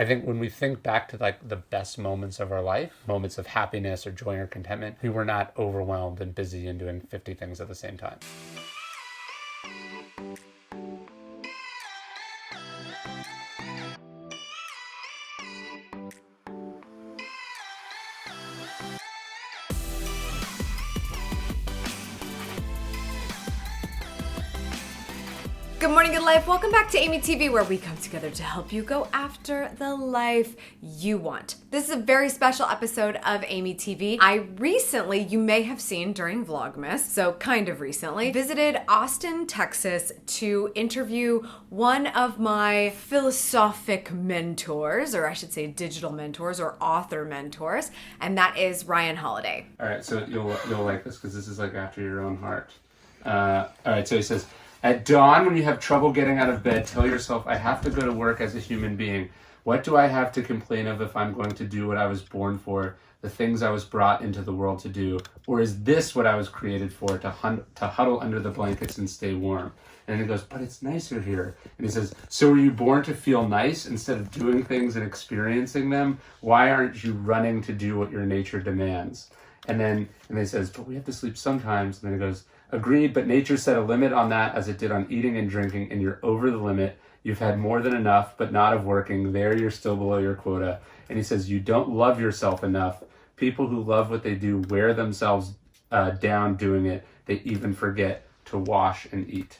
I think when we think back to like the best moments of our life, moments of happiness or joy or contentment, we were not overwhelmed and busy and doing 50 things at the same time. Good morning, good life. Welcome back to AmyTV, where we come together to help you go after the life you want. This is a very special episode of AmyTV. I recently, you may have seen during Vlogmas, so kind of recently, visited Austin, Texas to interview one of my philosophic mentors, or I should say digital mentors or author mentors, and that is Ryan Holiday. All right, so you'll like this because this is like after your own heart. All right, so he says, at dawn, when you have trouble getting out of bed, tell yourself, I have to go to work as a human being. What do I have to complain of if I'm going to do what I was born for, the things I was brought into the world to do? Or is this what I was created for, to huddle under the blankets and stay warm? And he goes, but it's nicer here. And he says, so were you born to feel nice instead of doing things and experiencing them? Why aren't you running to do what your nature demands? And he says, but we have to sleep sometimes. And then he goes, agreed, but nature set a limit on that as it did on eating and drinking, and you're over the limit. You've had more than enough, but not of working. There you're still below your quota. And he says, you don't love yourself enough. People who love what they do wear themselves down doing it. They even forget to wash and eat.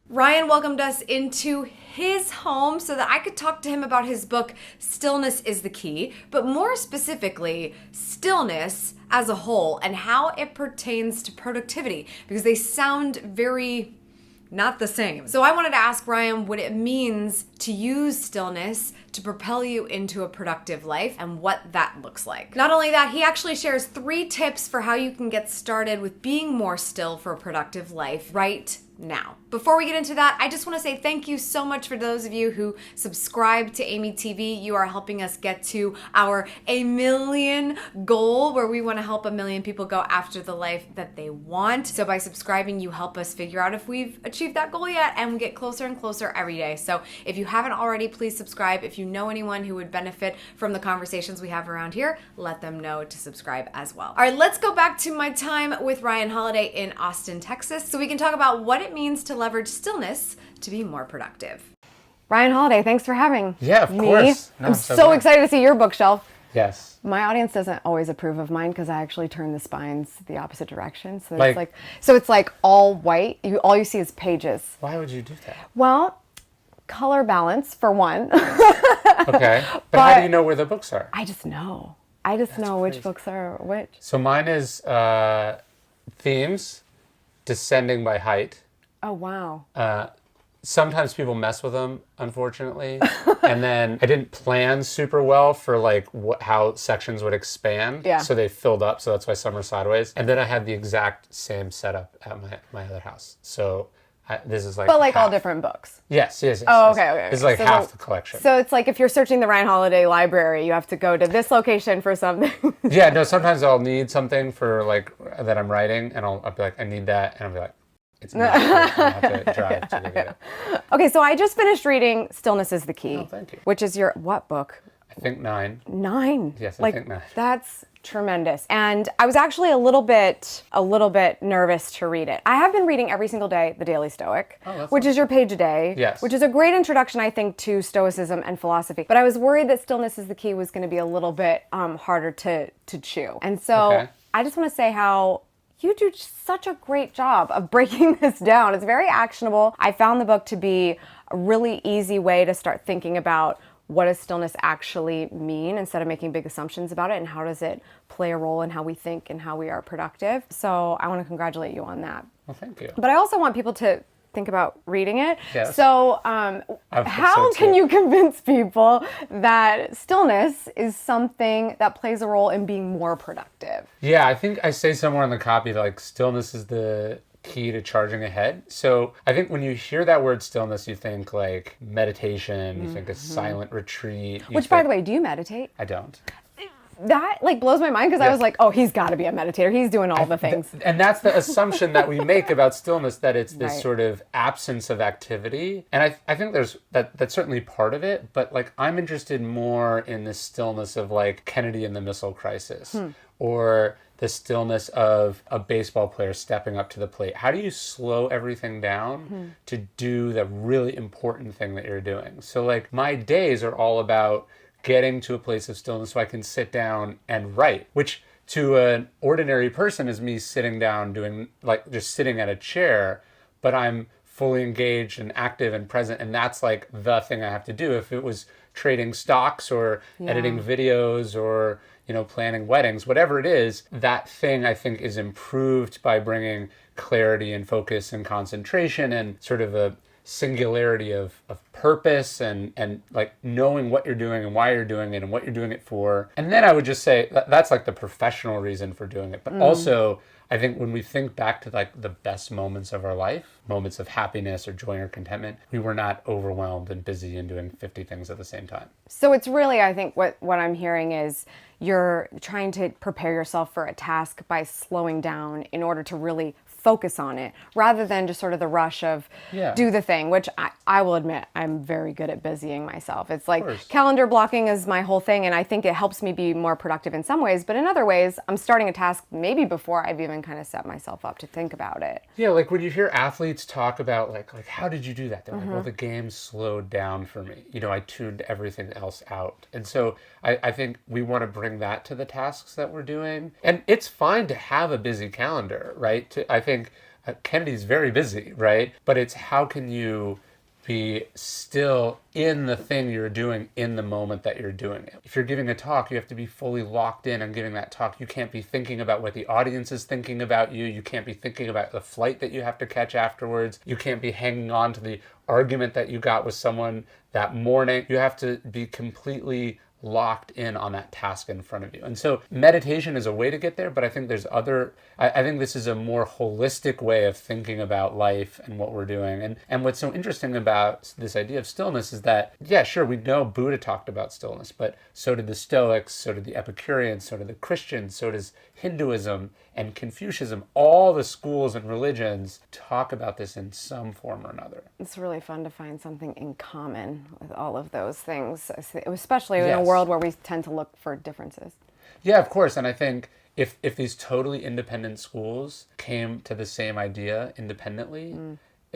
Ryan welcomed us into his home so that I could talk to him about his book, Stillness is the Key, but more specifically, stillness as a whole and how it pertains to productivity, because they sound very not the same. So I wanted to ask Ryan what it means to use stillness to propel you into a productive life and what that looks like. Not only that, he actually shares 3 tips for how you can get started with being more still for a productive life right now. Before we get into that, I just want to say thank you so much for those of you who subscribe to AmyTV. You are helping us get to our 1 million goal, where we want to help 1 million people go after the life that they want. So by subscribing, you help us figure out if we've achieved that goal yet, and we get closer and closer every day. So if you haven't already, please subscribe. If you know anyone who would benefit from the conversations we have around here, let them know to subscribe as well. All right, let's go back to my time with Ryan Holiday in Austin, Texas, so we can talk about what it means to leverage stillness to be more productive. Ryan Holiday, thanks for having me. Yeah, of course. No, I'm so excited to see your bookshelf. Yes. My audience doesn't always approve of mine because I actually turn the spines the opposite direction. So Like- it's like all white. All you see is pages. Why would you do that? Well, color balance for one. Okay. But how do you know where the books are? I just know. I just know which books are which. So mine is themes, descending by height. Oh, wow. Sometimes people mess with them, unfortunately. And then I didn't plan super well for like how sections would expand. Yeah. So they filled up. So that's why some are sideways. And then I had the exact same setup at my other house. So this is like But like half. all different books. Yes. Oh, okay. This is like So half the collection. So it's like if you're searching the Ryan Holiday library, you have to go to this location for something. Yeah, no, sometimes I'll need something for like that I'm writing, and I'll be like, I need that. And I'll be like, it's not here. I'll have to drive to go get it. Okay, so I just finished reading Stillness is the Key. Oh, thank you. Which is your what book? I think 9. 9. Yes, I like, think 9. That's tremendous. And I was actually a little bit nervous to read it. I have been reading every single day The Daily Stoic, which is your page a day, Yes. which is a great introduction, I think, to Stoicism and philosophy. But I was worried that Stillness is the Key was going to be a little bit harder to chew. And so Okay. I just want to say how you do such a great job of breaking this down. It's very actionable. I found the book to be a really easy way to start thinking about what does stillness actually mean instead of making big assumptions about it, and how does it play a role in how we think and how we are productive. So I want to congratulate you on that. Well, thank you. But I also want people to think about reading it. Yes. So think how so, can too. you convince people that stillness is something that plays a role in being more productive? Yeah, I think I say somewhere in the copy like stillness is the key to charging ahead. So I think when you hear that word stillness, you think like meditation, you think a silent retreat. Which, by the way, do you meditate? I don't. that like blows my mind because I was like, oh, he's got to be a meditator. He's doing all the things. And that's the assumption that we make about stillness, that it's this Right. sort of absence of activity. And I think there's that's certainly part of it, but like I'm interested more in the stillness of like Kennedy and the Missile Crisis, or the stillness of a baseball player stepping up to the plate. How do you slow everything down to do the really important thing that you're doing? So like my days are all about getting to a place of stillness so I can sit down and write, which to an ordinary person is me sitting down doing like just sitting at a chair, but I'm fully engaged and active and present, and that's like the thing I have to do. If it was trading stocks or editing videos or planning weddings, whatever it is, that thing I think is improved by bringing clarity and focus and concentration and sort of a singularity of purpose and like knowing what you're doing and why you're doing it and what you're doing it for. And then I would just say that's like the professional reason for doing it. But also I think when we think back to like the best moments of our life, moments of happiness or joy or contentment, we were not overwhelmed and busy and doing 50 things at the same time. So it's really, I think what I'm hearing is you're trying to prepare yourself for a task by slowing down in order to really focus on it, rather than just sort of the rush of do the thing, which I will admit I'm very good at busying myself. It's like calendar blocking is my whole thing, and I think it helps me be more productive in some ways, but in other ways I'm starting a task maybe before I've even kind of set myself up to think about it. Yeah, like when you hear athletes talk about like how did you do that? They're like, well, the game slowed down for me. I tuned everything else out. And so I think we want to bring that to the tasks that we're doing. And it's fine to have a busy calendar, right? I think Kennedy's very busy, right? But it's how can you be still in the thing you're doing in the moment that you're doing it. If you're giving a talk, you have to be fully locked in on giving that talk. You can't be thinking about what the audience is thinking about you. You can't be thinking about the flight that you have to catch afterwards. You can't be hanging on to the argument that you got with someone that morning. You have to be completely locked in on that task in front of you. And so meditation is a way to get there, but I think there's I think this is a more holistic way of thinking about life and what we're doing. And what's so interesting about this idea of stillness is that, yeah, sure, we know Buddha talked about stillness, but so did the Stoics, so did the Epicureans, so did the Christians, so does Hinduism and Confucianism. All the schools and religions talk about this in some form or another. It's really fun to find something in common with all of those things, especially in a world where we tend to look for differences. Yeah, of course. And I think if these totally independent schools came to the same idea independently,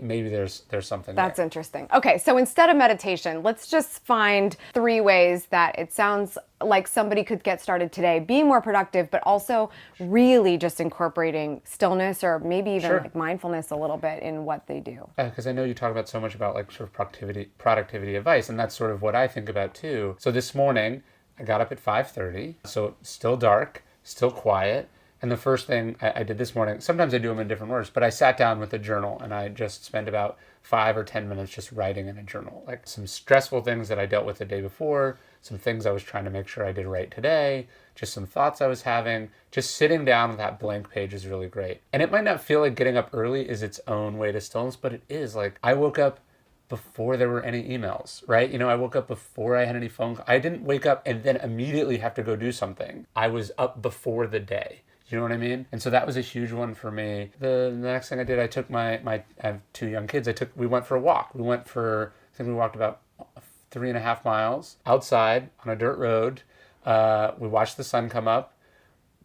maybe there's something That's there. interesting. Okay, so instead of meditation, let's just find 3 ways that it sounds like somebody could get started today, being more productive, but also really just incorporating stillness or maybe even like mindfulness a little bit in what they do. Because I know you talk about so much about like sort of productivity advice, and that's sort of what I think about too. So this morning, I got up at 5:30, so still dark, still quiet. And the first thing I did this morning, sometimes I do them in different orders, but I sat down with a journal and I just spent about 5 or 10 minutes just writing in a journal. Like some stressful things that I dealt with the day before, some things I was trying to make sure I did right today, just some thoughts I was having. Just sitting down with that blank page is really great. And it might not feel like getting up early is its own way to stillness, but it is. Like I woke up before there were any emails, right? I woke up before I had any phone calls. I didn't wake up and then immediately have to go do something. I was up before the day. You know what I mean? And so that was a huge one for me. The next thing I did, I took I have 2 young kids. We went for a walk. I think we walked about 3.5 miles outside on a dirt road. We watched the sun come up.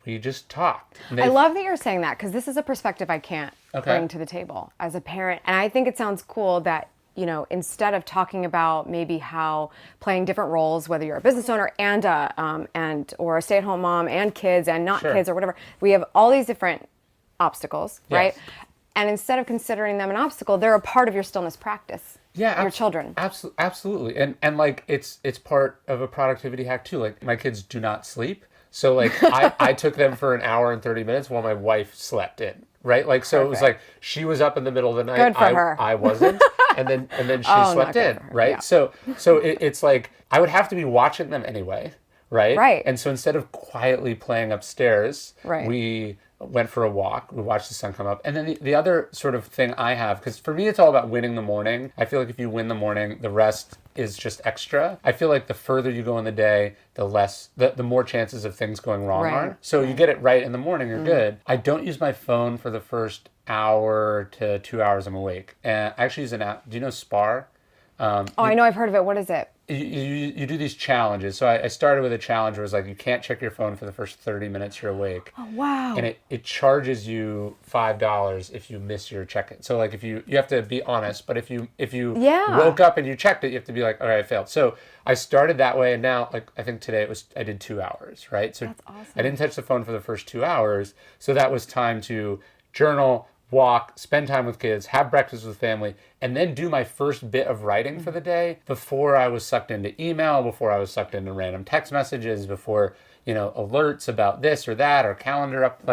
We just talked. I love that you're saying that because this is a perspective I can't bring to the table as a parent. And I think it sounds cool that instead of talking about maybe how playing different roles, whether you're a business owner or a stay-at-home mom and kids and not kids or whatever, we have all these different obstacles, right? And instead of considering them an obstacle, they're a part of your stillness practice. Yeah, your children. Absolutely, and like it's part of a productivity hack too. Like my kids do not sleep, so like I took them for an hour and 30 minutes while my wife slept in. Right, like so. Perfect. It was like she was up in the middle of the night. Good for her. I wasn't, and then she slept in. Right, yeah. So it's like I would have to be watching them anyway. Right. And so instead of quietly playing upstairs, we went for a walk. We watched the sun come up. And then the other sort of thing I have, because for me, it's all about winning the morning. I feel like if you win the morning, the rest is just extra. I feel like the further you go in the day, the more chances of things going wrong are. So you get it right in the morning, you're good. I don't use my phone for the first hour to 2 hours I'm awake. And I actually use an app. Do you know Spar? I know, I've heard of it. What is it? You do these challenges. So I started with a challenge where it was like, you can't check your phone for the first 30 minutes you're awake. Oh, wow. And it charges you $5 if you miss your check-in. So like if you have to be honest, but if you woke up and you checked it, you have to be like, all right, I failed. So I started that way, and now like I think today I did 2 hours, right? So that's awesome. I didn't touch the phone for the first 2 hours. So that was time to journal, walk, spend time with kids, have breakfast with family, and then do my first bit of writing for the day before I was sucked into email, before I was sucked into random text messages, before, alerts about this or that or calendar up.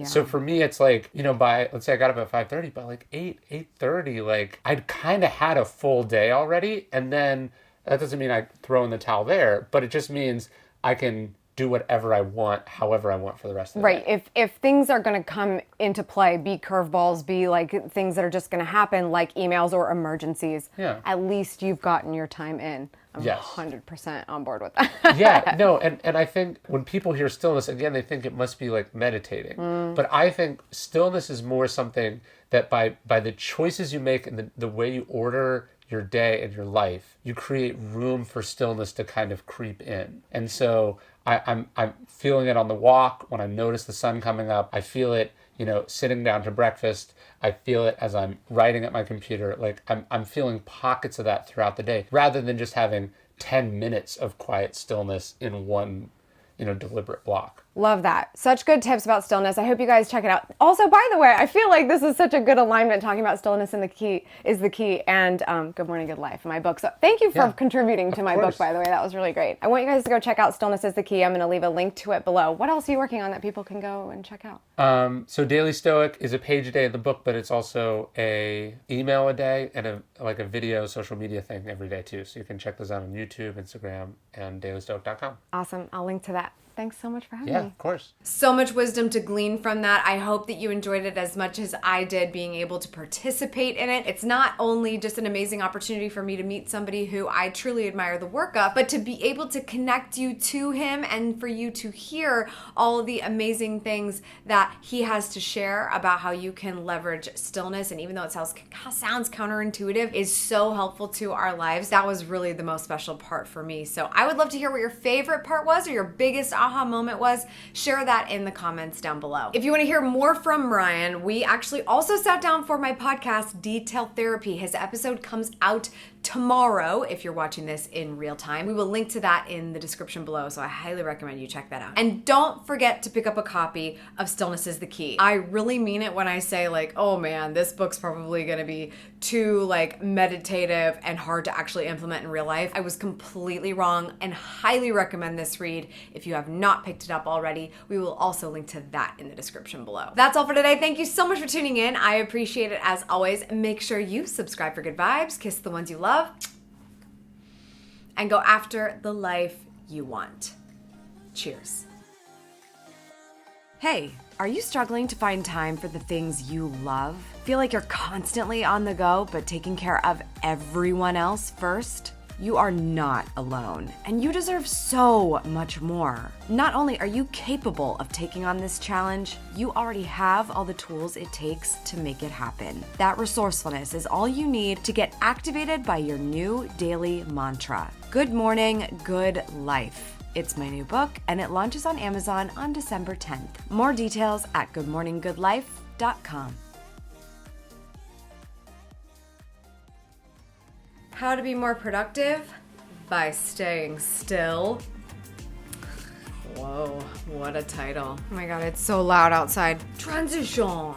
So for me, it's like, by, let's say I got up at 5:30, by like 8:30, like I'd kind of had a full day already. And then that doesn't mean I throw in the towel there, but it just means I can do whatever I want, however I want for the rest of the day. Right. If things are going to come into play, be curveballs, be like things that are just going to happen, like emails or emergencies, at least you've gotten your time in. I'm 100% on board with that. Yeah, no, and I think when people hear stillness, again, they think it must be like meditating. But I think stillness is more something that by the choices you make and the way you order your day and your life, you create room for stillness to kind of creep in. And so I'm feeling it on the walk when I notice the sun coming up. I feel it, sitting down to breakfast. I feel it as I'm writing at my computer. Like I'm feeling pockets of that throughout the day, rather than just having 10 minutes of quiet stillness in one, deliberate block. Love that. Such good tips about stillness. I hope you guys check it out. Also, by the way, I feel like this is such a good alignment talking about stillness and is the key and Good Morning, Good Life, my book. So thank you for contributing to my book, by the way. That was really great. I want you guys to go check out Stillness is the Key. I'm going to leave a link to it below. What else are you working on that people can go and check out? So Daily Stoic is a page a day of the book, but it's also a email a day and a video social media thing every day too. So you can check those out on YouTube, Instagram, and dailystoic.com. Awesome. I'll link to that. Thanks so much for having me. Yeah, of course. So much wisdom to glean from that. I hope that you enjoyed it as much as I did being able to participate in it. It's not only just an amazing opportunity for me to meet somebody who I truly admire the work of, but to be able to connect you to him and for you to hear all of the amazing things that he has to share about how you can leverage stillness. And even though it sounds counterintuitive, is so helpful to our lives. That was really the most special part for me. So I would love to hear what your favorite part was or your biggest aha moment was. Share that in the comments down below. If you want to hear more from Ryan, we actually also sat down for my podcast, Detail Therapy. His episode comes out tomorrow if you're watching this in real time. We will link to that in the description below, so I highly recommend you check that out. And don't forget to pick up a copy of Stillness is the Key. I really mean it when I say like, oh man, this book's probably gonna be too like meditative and hard to actually implement in real life. I was completely wrong and highly recommend this read if you have not picked it up already. We will also link to that in the description below. That's all for today. Thank you so much for tuning in. I appreciate it as always. Make sure you subscribe for good vibes, kiss the ones you love, and go after the life you want. Cheers. Hey, are you struggling to find time for the things you love? Feel like you're constantly on the go, but taking care of everyone else first? You are not alone, and you deserve so much more. Not only are you capable of taking on this challenge, you already have all the tools it takes to make it happen. That resourcefulness is all you need to get activated by your new daily mantra. Good morning, good life. It's my new book, and it launches on Amazon on December 10th. More details at goodmorninggoodlife.com. How to be more productive? By staying still. Whoa, what a title. Oh my god, it's so loud outside. Transition.